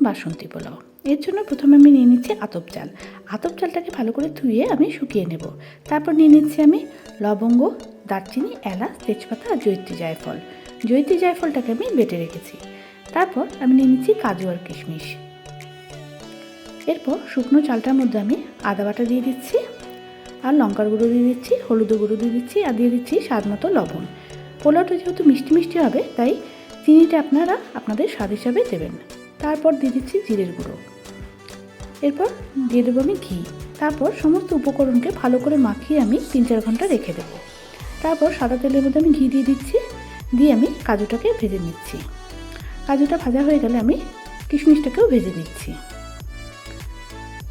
বাসন্তী পোলাও। এর জন্য প্রথমে আমি নিয়ে নিচ্ছি আতপ চাল। আতপ চালটাকে ভালো করে ধুয়ে আমি শুকিয়ে নেব। তারপর নিয়ে নিচ্ছি আমি লবঙ্গ, দারচিনি, এলাচ, তেজপাতা আর জয়িত্রী জায়ফল। জয়িত্রী জায়ফলটাকে আমি বেটে রেখেছি। তারপর আমি নিয়ে নিচ্ছি কাজু আর কিশমিশ। এরপর শুকনো চালটার মধ্যে আমি আদা বাটা দিয়ে দিচ্ছি, আর লঙ্কার গুঁড়ো দিয়ে দিচ্ছি, হলুদ গুঁড়ো দিয়ে দিচ্ছি, আর দিয়ে দিচ্ছি স্বাদ মতো লবণ। পোলাওটা যেহেতু মিষ্টি মিষ্টি হবে, তাই চিনিটা আপনারা আপনাদের স্বাদ হিসাবে দেবেন। তারপর দিয়ে দিচ্ছি জিরের গুঁড়ো। এরপর দিয়ে দেবো আমি ঘি। তারপর সমস্ত উপকরণকে ভালো করে মাখিয়ে আমি 3-4 ঘন্টা রেখে দেবো। তারপর সাদা তেলের মধ্যে আমি ঘি দিয়ে দিচ্ছি, দিয়ে আমি কাজুটাকে ভেজে নিচ্ছি। কাজুটা ভাজা হয়ে গেলে আমি কিশমিশটাকেও ভেজে দিচ্ছি।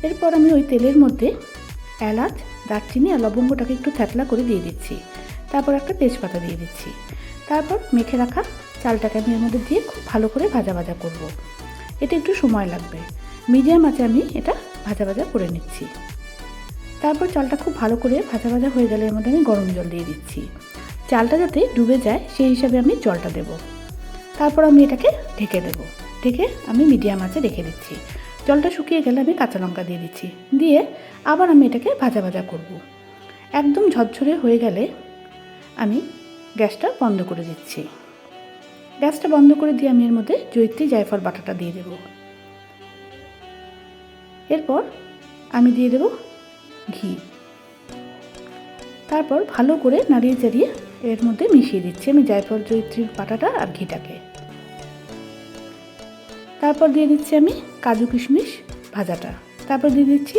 এরপর আমি ওই তেলের মধ্যে এলাচ, দারচিনি আর লবঙ্গটাকে একটু থ্যাতলা করে দিয়ে দিচ্ছি। তারপর একটা তেজপাতা দিয়ে দিচ্ছি। তারপর মেখে রাখা চালটাকে আমি এর মধ্যে দিয়ে খুব ভালো করে ভাজা ভাজা করব। এটা একটু সময় লাগবে। মিডিয়াম আঁচে আমি এটা ভাজা ভাজা করে নিচ্ছি। তারপর চালটা খুব ভালো করে ভাজা ভাজা হয়ে গেলে এর মধ্যে আমি গরম জল দিয়ে দিচ্ছি। চালটা যাতে ডুবে যায় সেই হিসাবে আমি জলটা দেব। তারপর আমি এটাকে ঢেকে দেব। ঢেকে আমি মিডিয়াম আঁচে রেখে দিচ্ছি। জলটা শুকিয়ে গেলে আমি কাঁচা লঙ্কা দিয়ে দিচ্ছি। দিয়ে আবার আমি এটাকে ভাজা ভাজা করব। একদম ঝরঝরে হয়ে গেলে আমি গ্যাসটা বন্ধ করে দিচ্ছি। গ্যাসটা বন্ধ করে দিয়ে আমি এর মধ্যে জয়িত্রী জায়ফল বাটাটা দিয়ে দেব। এরপর আমি দিয়ে দেব ঘি। তারপর ভালো করে নাড়িয়ে চাড়িয়ে এর মধ্যে মিশিয়ে দিচ্ছি আমি জায়ফল, জয়িত্রীর বাটাটা আর ঘিটাকে। তারপর দিয়ে দিচ্ছি আমি কাজু কিশমিশ ভাজাটা। তারপর দিয়ে দিচ্ছি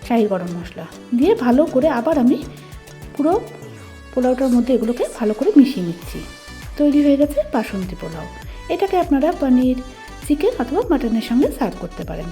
শাহি গরম মশলা। দিয়ে ভালো করে আবার আমি পুরো পোলাওটার মধ্যে এগুলোকে ভালো করে মিশিয়ে নিচ্ছি। তৈরি হয়ে গেছে বাসন্তী পোলাও। এটাকে আপনারা পনির, চিকেন অথবা মাটনের সঙ্গে সার্ভ করতে পারেন।